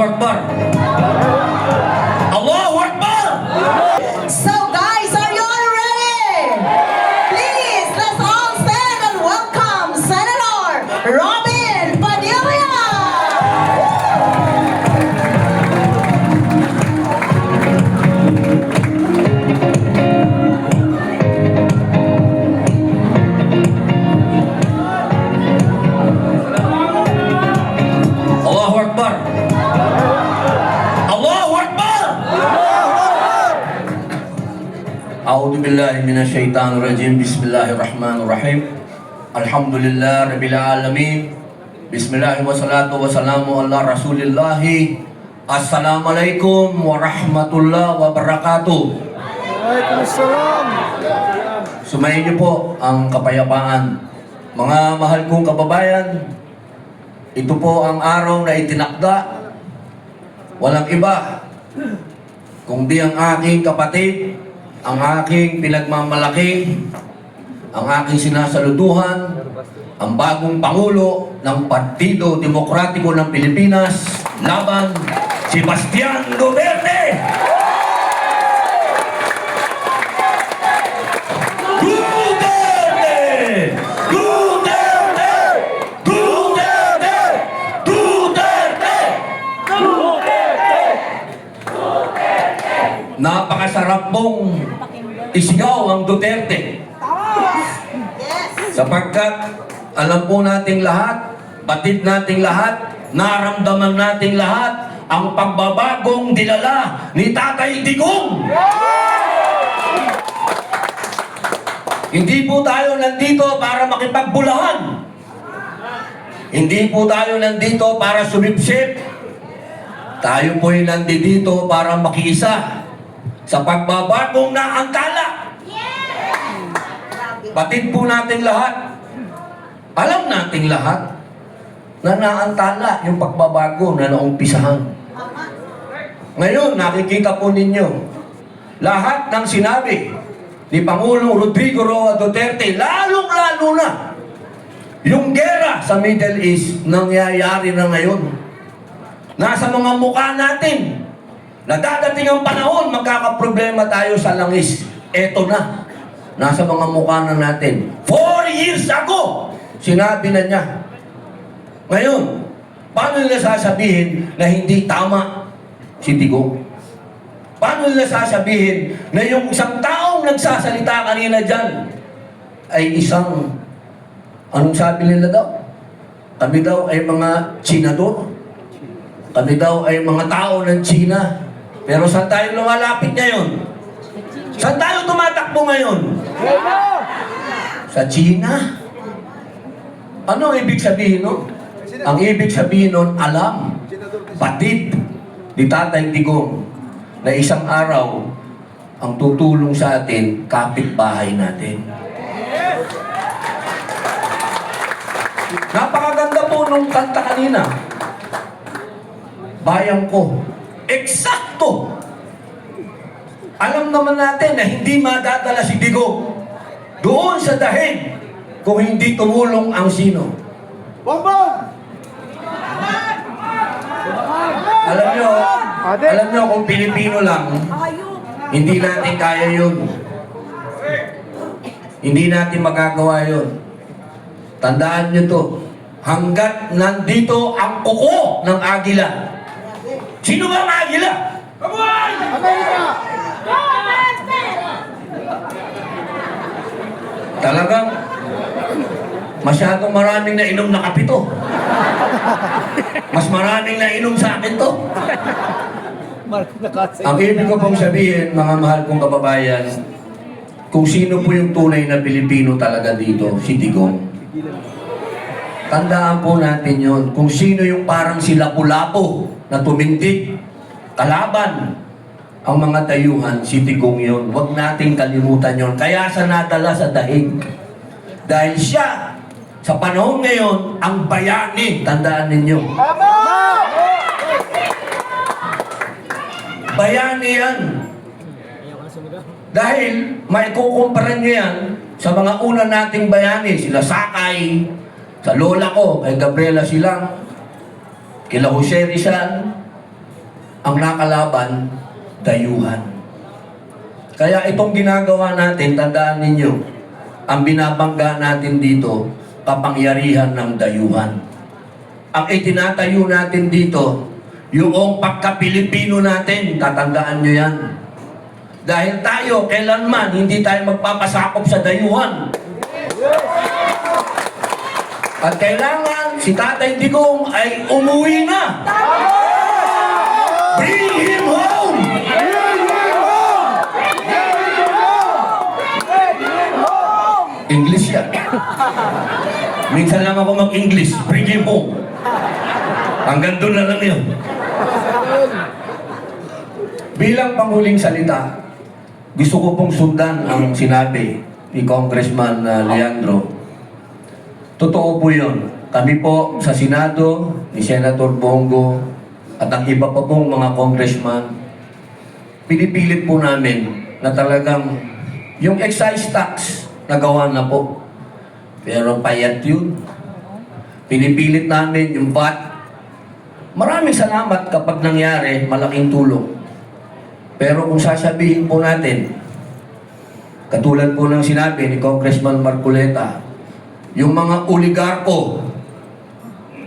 Akbar! Allahu Akbar! So guys, are you all ready? Please, let's all stand and welcome Senator Robin Padilla! Allahu Akbar! Allahu Akbar! A'udhu billahi minasyaitanir rajim. Bismillahirrahmanirrahim. Alhamdulillah rabbil alamin. Bismillah wassalatu wassalamu ala Rasulillah. Assalamualaikum warahmatullahi wabarakatuh. Waalaikumsalam. Sumayin niyo po ang kapayapaan. Mga mahal kong kababayan, ito po ang araw na itinakda. Walang iba kundi ang aking kapatid, ang aking pinagmamalaki, ang aking sinasaluduhan, ang bagong Pangulo ng Partido Demokratiko ng Pilipinas, laban si Bastian Duterte! Duterte! Duterte! Duterte! Duterte! Napakasarap mong isigaw ang Duterte. Sapagkat alam po nating lahat, batid nating lahat, naramdaman nating lahat ang pagbabagong dinala ni Tatay Digong. Hindi po tayo nandito para makipagbulahan. Hindi po tayo nandito para sumipsip. Tayo po'y nandito para makiisa sa pagbabagong naangkala. Batid po natin lahat. Alam nating lahat na naantala yung pagbabago na naumpisahan. Ngayon, nakikita po ninyo, lahat ng sinabi ni Pangulong Rodrigo Roa Duterte, lalong-lalo na yung gera sa Middle East, nangyayari na ngayon. Nasa mga mukha natin na dadating ang panahon, magkakaproblema tayo sa langis. Eto na. Nasa mga mukha na natin. 4 years ago, sinabi na niya. Ngayon, paano nila sasabihin na hindi tama si Digong? Paano nila sasabihin na yung isang taong nagsasalita kanina dyan ay isang, anong sabi nila daw? Kami daw ay mga Chinador. Kami daw ay mga tao ng China. Pero saan tayo lumalapit ngayon? Saan tayo tumatakbo ngayon? Sa China. Ano ang ibig sabihin nun? Ang ibig sabihin nun, alam, batid ni Tatay Digong na isang araw ang tutulong sa atin, kapitbahay natin. Napakaganda po nung kanta kanina. Bayan ko. Eksakto! Alam naman natin na hindi madadala si Digong doon sa dahig kung hindi tumulong ang sino. Bongbong! Alam nyo kung Pilipino lang, hindi natin kaya yun. Hindi natin magagawa yun. Tandaan nyo to, hanggat nandito ang kuko ng agila. Sino ba ang agila? Amerika! Talagang masyadong maraming nainom na kapito. Mas maraming nainom sa akin to. Ang ibig ko pong sabihin, mga mahal kong kababayan, kung sino po yung tunay na Pilipino talaga dito, si Digong. Tandaan po natin yun. Kung sino yung parang si Lapu-Lapu na tumindig, kalaban ang mga tayuhan, si Digong yun. Huwag nating kalimutan yun. Kaya sa nadala sa dahig. Dahil siya, sa panahon ngayon, ang bayani. Tandaan ninyo. Bayani yan. Dahil maikukumpara niyo yan sa mga una nating bayani. Sila Sakay, sa lola ko, kay Gabriela Silang, kila Jose Rizal, Ang nakalaban, dayuhan. Kaya itong ginagawa natin, tandaan ninyo, ang binabangga natin dito, kapangyarihan ng dayuhan. Ang itinatayo natin dito, yung pagka-Pilipino natin, tatandaan nyo yan. Dahil tayo, kailanman, hindi tayo magpapasakop sa dayuhan. At kailangan si Tatay Digong ay umuwi na. Bring him home! English yan. Minsan lang ako mag-English. Bring him home. Hanggang doon na lang yun. Bilang panghuling salita, gusto ko pong sundan ang sinabi ni Congressman Leandro. Totoo po yun. Kami po sa Senado, ni Senator Bongo, at ang iba pa pong mga congressman, pinipilit po namin na talagang yung excise tax nagawa na po. Pero payat yun. Pinipilit namin yung VAT. Maraming salamat kapag nangyari, malaking tulong. Pero kung sasabihin po natin, katulad po ng sinabi ni Congressman Marcoleta, yung mga oligarko,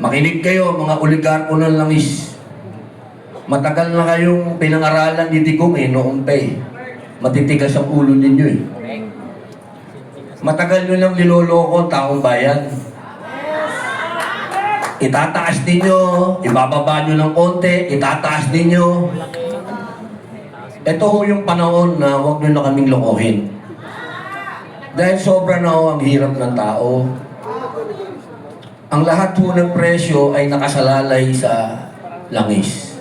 makinig kayo, mga oligarko ng langis. Matagal na kayong pinangaralan ni Digong noong pa eh. Matitigas ang ulo ninyo eh. Matagal nyo lang niloloko ang taong bayan. Itataas ninyo, ibababa nyo ng konti, itataas ninyo. Ito ho yung panahon na huwag nyo na kaming lokohin. Dahil sobra na ho ang hirap ng tao. Ang lahat ho ng presyo ay nakasalalay sa langis.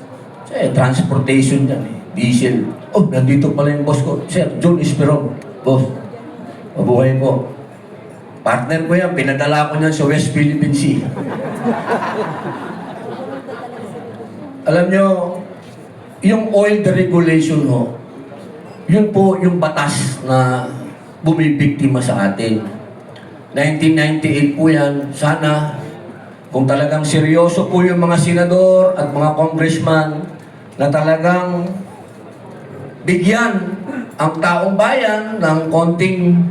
Kasi transportation yan eh. Diesel. Oh, nandito pala yung boss ko. Sir, John Esperon. Boss, mabuhay po. Partner ko yan, pinadala ko niyan sa West Philippine Sea. Alam nyo, yung oil deregulation ho, yun po yung batas na bumibiktima sa atin. 1998 po yan. Sana, kung talagang seryoso po yung mga senador at mga congressman na talagang bigyan ang taong bayan ng konting,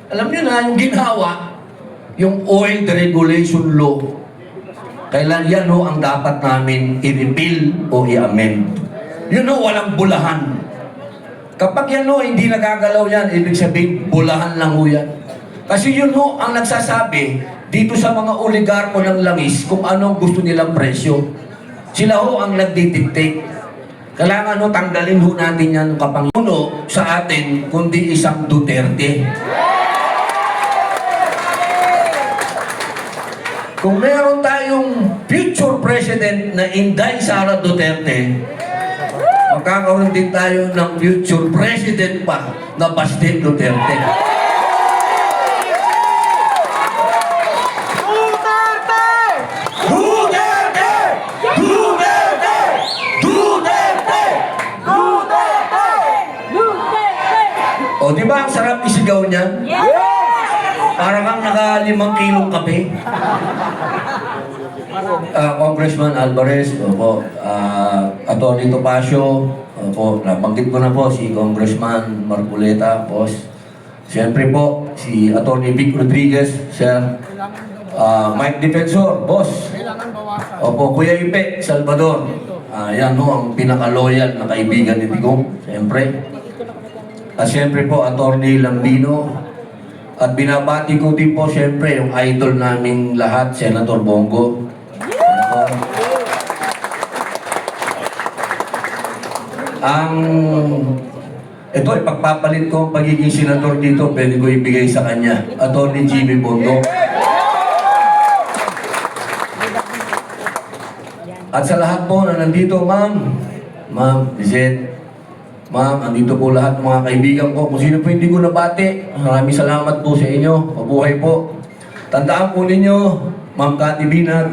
alam nyo na, yung ginawa, yung oil deregulation law, kailan yan ho ang dapat namin i-repeal o i-amend. Yun ho, walang bulahan. Kapag yan ho, hindi nagagalaw yan, ibig sabihin, bulahan lang ho yan. Kasi yun ho, ang nagsasabi dito sa mga oligarko ng langis kung anong gusto nilang presyo. Sila ho ang nagdidictate. Kailangan ho, tanggalin ho natin yan kapanguno sa atin, kundi isang Duterte. Kung meron tayong future president na Inday Sara Duterte, magkakaroon din tayo ng future president pa na Baste Duterte. Duterte! Duterte! Duterte! Duterte! Duterte! O, di ba ang sarap isigaw niyan? Para kang naka 5 kilong kape. Congressman Alvarez, opo, Atty. Topacio, opo, nabanggit ko na po si Congressman Marcoleta, boss. Siyempre po, si Atty. Vic Rodriguez, sir. Mike Defensor, boss. Opo, Kuya Ipe, Salvador. Yan ho, ang pinaka-loyal na kaibigan ni Digong, siyempre. At siyempre po, Atty. Lambino. At binabati ko din po, siyempre, yung idol naming lahat, Senator Bongo. Ito, ipagpapalit ko ang pagiging senador dito, pwede ko ibigay sa kanya. Atty. Jimmy Bondo. At sa lahat po na nandito, Ma'am Lizette, Ma'am, andito po lahat ng mga kaibigan ko. Kung sino po hindi ko nabati, maraming salamat po sa inyo. Mabuhay po. Tandaan po ninyo, Ma'am Cathy Binat,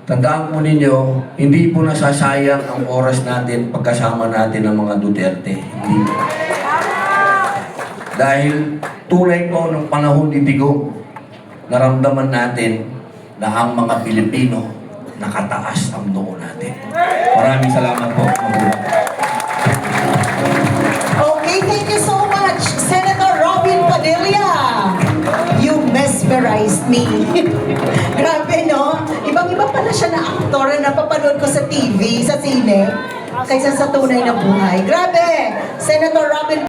tandaan po ninyo, hindi po nasasayang ang oras natin pagkasama natin ng mga Duterte. Hindi po. Dahil tunay po ng panahon ni Digong, naramdaman natin na ang mga Pilipino nakataas ang noo natin. Maraming salamat po. Mabuhay. Okay, thank you so much, Senator Robin Padilla. You mesmerized me. Grabe, no? Ibang-iba pala siya na aktor na napapanood ko sa TV, sa sine, kaysa sa tunay na buhay. Grabe! Senator Robin